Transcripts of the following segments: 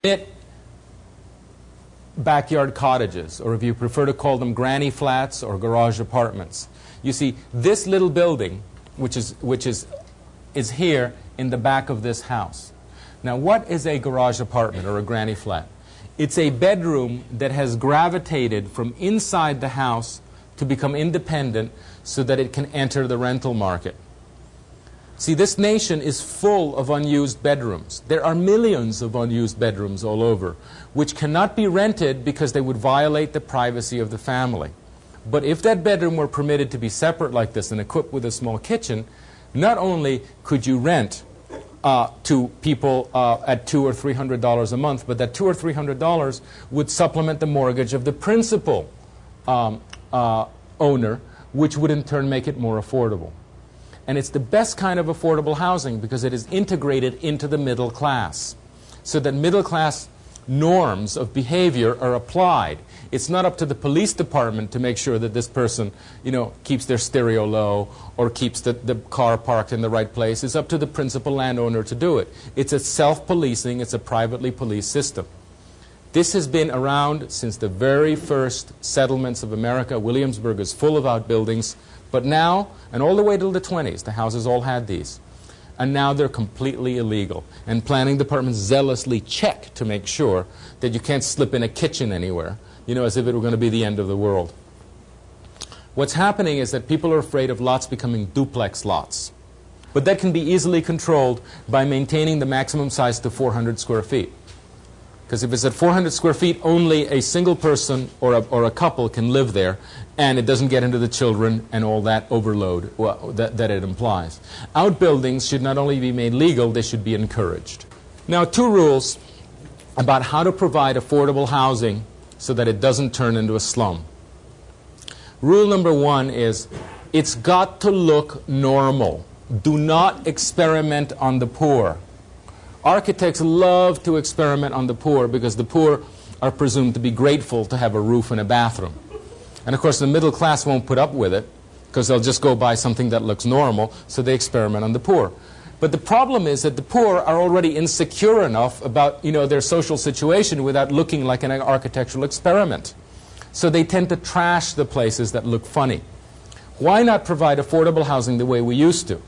It backyard cottages, or if you prefer to call them granny flats or garage apartments. You see, this little building, which is here in the back of this house. Now, what is a garage apartment or a granny flat? It's a bedroom that has gravitated from inside the house to become independent so that it can enter the rental market. See, this nation is full of unused bedrooms. There are millions of unused bedrooms all over, which cannot be rented because they would violate the privacy of the family. But if that bedroom were permitted to be separate like this and equipped with a small kitchen, not only could you rent to people at $200 or $300 a month, but that $200 or $300 would supplement the mortgage of the principal owner, which would in turn make it more affordable. And it's the best kind of affordable housing because it is integrated into the middle class, so that middle class norms of behavior are applied. It's not up to the police department to make sure that this person, keeps their stereo low or keeps the car parked in the right place. It's up to the principal landowner to do it. It's a self-policing, it's a privately policed system. This has been around since the very first settlements of America. Williamsburg is full of outbuildings. But now, and all the way till the 20s, the houses all had these. And now they're completely illegal. And planning departments zealously check to make sure that you can't slip in a kitchen anywhere, as if it were going to be the end of the world. What's happening is that people are afraid of lots becoming duplex lots. But that can be easily controlled by maintaining the maximum size to 400 square feet. Because if it's at 400 square feet, only a single person or a couple can live there, and it doesn't get into the children and all that overload that it implies. Outbuildings should not only be made legal, they should be encouraged. Now, 2 rules about how to provide affordable housing so that it doesn't turn into a slum. Rule number 1 is, it's got to look normal. Do not experiment on the poor. Architects love to experiment on the poor because the poor are presumed to be grateful to have a roof and a bathroom. And of course the middle class won't put up with it because they'll just go buy something that looks normal, so they experiment on the poor. But the problem is that the poor are already insecure enough about their social situation without looking like an architectural experiment. So they tend to trash the places that look funny. Why not provide affordable housing the way we used to?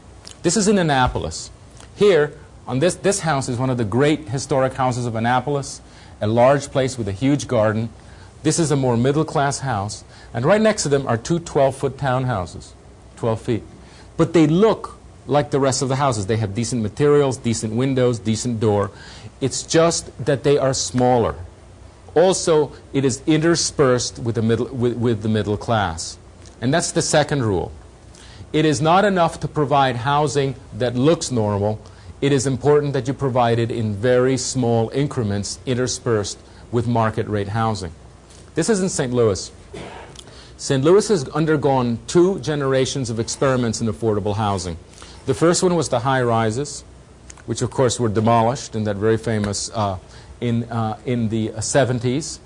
This is in Annapolis. Here, on this house is one of the great historic houses of Annapolis, a large place with a huge garden. This is a more middle-class house, and right next to them are 2 12-foot townhouses, 12 feet. But they look like the rest of the houses. They have decent materials, decent windows, decent door. It's just that they are smaller. Also, it is interspersed with the middle class. And that's the second rule. It is not enough to provide housing that looks normal. It is important that you provide it in very small increments interspersed with market rate housing. This is in St. Louis. St. Louis has undergone 2 generations of experiments in affordable housing. The first one was the high-rises, which of course were demolished in that very famous, in the 70s.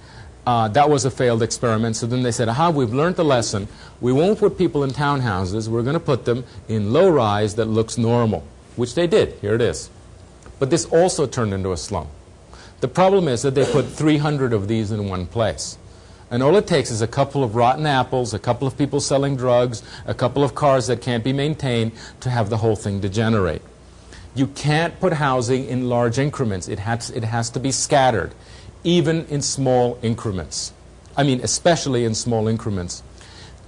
That was a failed experiment. So then they said, we've learned the lesson. We won't put people in townhouses. We're going to put them in low-rise that looks normal. Which they did. Here it is. But this also turned into a slum. The problem is that they put 300 of these in one place. And all it takes is a couple of rotten apples, a couple of people selling drugs, a couple of cars that can't be maintained to have the whole thing degenerate. You can't put housing in large increments. It has to be scattered, even in small increments. I mean, especially in small increments.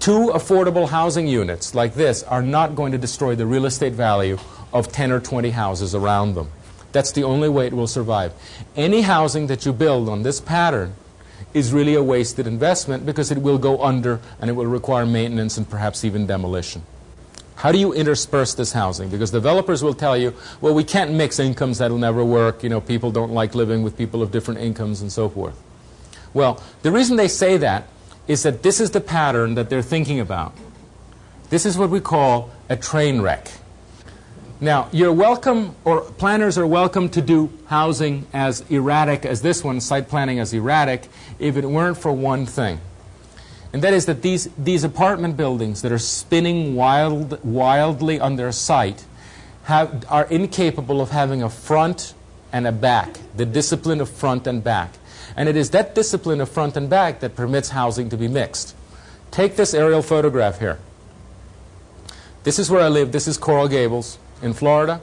2 affordable housing units like this are not going to destroy the real estate value of 10 or 20 houses around them. That's the only way it will survive. Any housing that you build on this pattern is really a wasted investment because it will go under and it will require maintenance and perhaps even demolition. How do you intersperse this housing? Because developers will tell you, well, we can't mix incomes, that'll never work. People don't like living with people of different incomes and so forth. Well, the reason they say that is that this is the pattern that they're thinking about. This is what we call a train wreck. Now, you're welcome, or planners are welcome to do housing as erratic as this one, site planning as erratic, if it weren't for one thing. And that is that these apartment buildings that are spinning wildly on their site are incapable of having a front and a back, the discipline of front and back. And it is that discipline of front and back that permits housing to be mixed. Take this aerial photograph here. This is where I live. This is Coral Gables in Florida,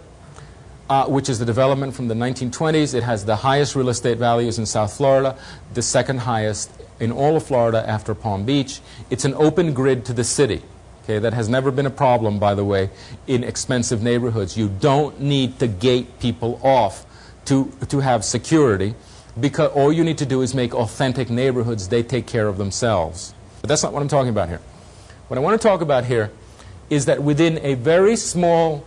which is the development from the 1920s. It has the highest real estate values in South Florida, the second highest in all of Florida after Palm Beach. It's an open grid to the city. Okay, that has never been a problem, by the way, in expensive neighborhoods. You don't need to gate people off to have security, because all you need to do is make authentic neighborhoods. They take care of themselves. But that's not what I'm talking about here. What I want to talk about here is that within a very small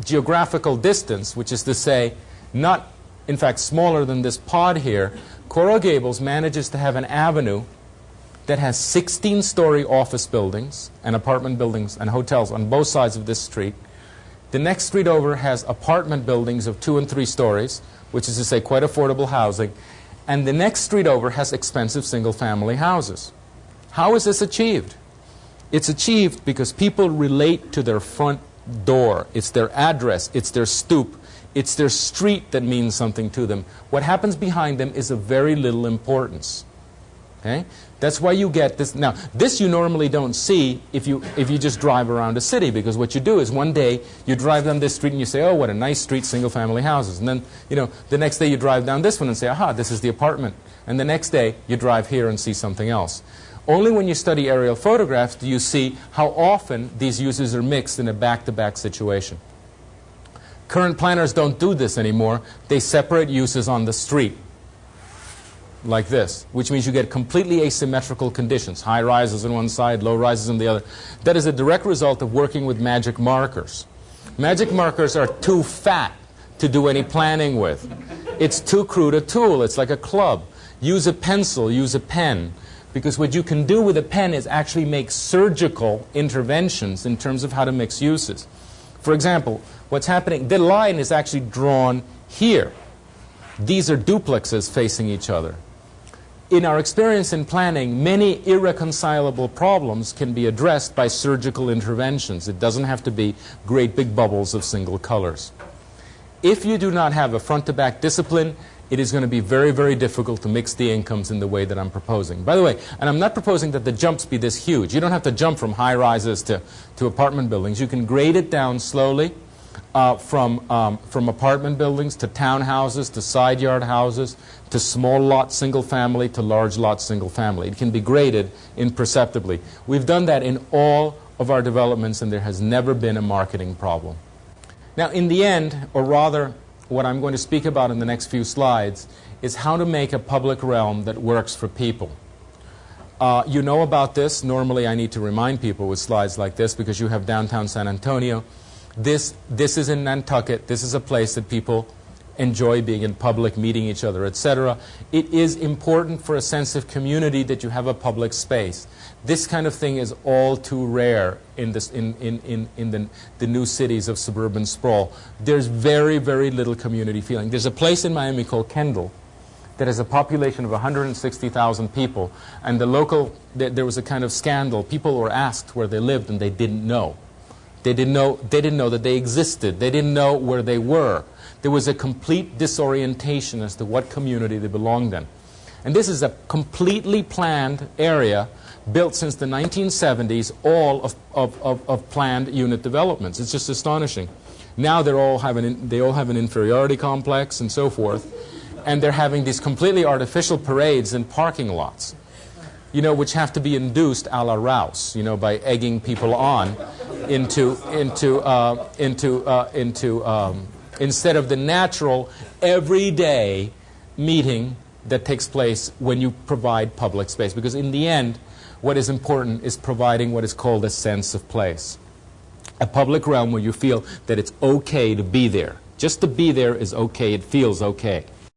geographical distance, which is to say, not, in fact, smaller than this pod here, Coral Gables manages to have an avenue that has 16-story office buildings and apartment buildings and hotels on both sides of this street. The next street over has apartment buildings of 2 and 3 stories, which is to say quite affordable housing. And the next street over has expensive single-family houses. How is this achieved? It's achieved because people relate to their front door. It's their address. It's their stoop. It's their street that means something to them. What happens behind them is of very little importance. Okay? That's why you get this. Now, this you normally don't see if you just drive around a city, because what you do is one day you drive down this street and you say, oh, what a nice street, single-family houses. And then, the next day you drive down this one and say, aha, this is the apartment. And the next day you drive here and see something else. Only when you study aerial photographs do you see how often these uses are mixed in a back-to-back situation. Current planners don't do this anymore. They separate uses on the street, like this, which means you get completely asymmetrical conditions, high rises on one side, low rises on the other. That is a direct result of working with magic markers. Magic markers are too fat to do any planning with. It's too crude a tool. It's like a club. Use a pencil, use a pen, because what you can do with a pen is actually make surgical interventions in terms of how to mix uses. For example, what's happening, the line is actually drawn here. These are duplexes facing each other. In our experience in planning, many irreconcilable problems can be addressed by surgical interventions. It doesn't have to be great big bubbles of single colors. If you do not have a front-to-back discipline, it is going to be very, very difficult to mix the incomes in the way that I'm proposing. By the way, and I'm not proposing that the jumps be this huge. You don't have to jump from high rises to apartment buildings. You can grade it down slowly from apartment buildings to townhouses to side yard houses to small lot single family to large lot single family. It can be graded imperceptibly. We've done that in all of our developments, and there has never been a marketing problem. Now, in the end, or rather, what I'm going to speak about in the next few slides is how to make a public realm that works for people. You know about this. Normally I need to remind people with slides like this because you have downtown San Antonio. This is in Nantucket. This is a place that people enjoy being in public, meeting each other, etc. It is important for a sense of community that you have a public space. This kind of thing is all too rare in the new cities of suburban sprawl. There's very, very little community feeling. There's a place in Miami called Kendall that has a population of 160,000 people, and there was a kind of scandal. People were asked where they lived, and they didn't know. They didn't know that they existed. They didn't know where they were. There was a complete disorientation as to what community they belonged in. And this is a completely planned area built since the 1970s, all of planned unit developments. It's just astonishing. Now they all have an inferiority complex and so forth, and they're having these completely artificial parades in parking lots, which have to be induced a la Rouse, by egging people on instead of the natural, everyday meeting that takes place when you provide public space. Because in the end, what is important is providing what is called a sense of place. A public realm where you feel that it's okay to be there. Just to be there is okay. It feels okay.